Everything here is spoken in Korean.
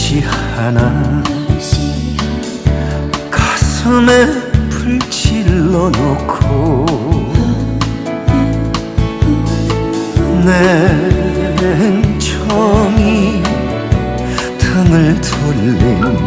별시 하나 가슴에 불 질러놓고 냉정히 등을 돌린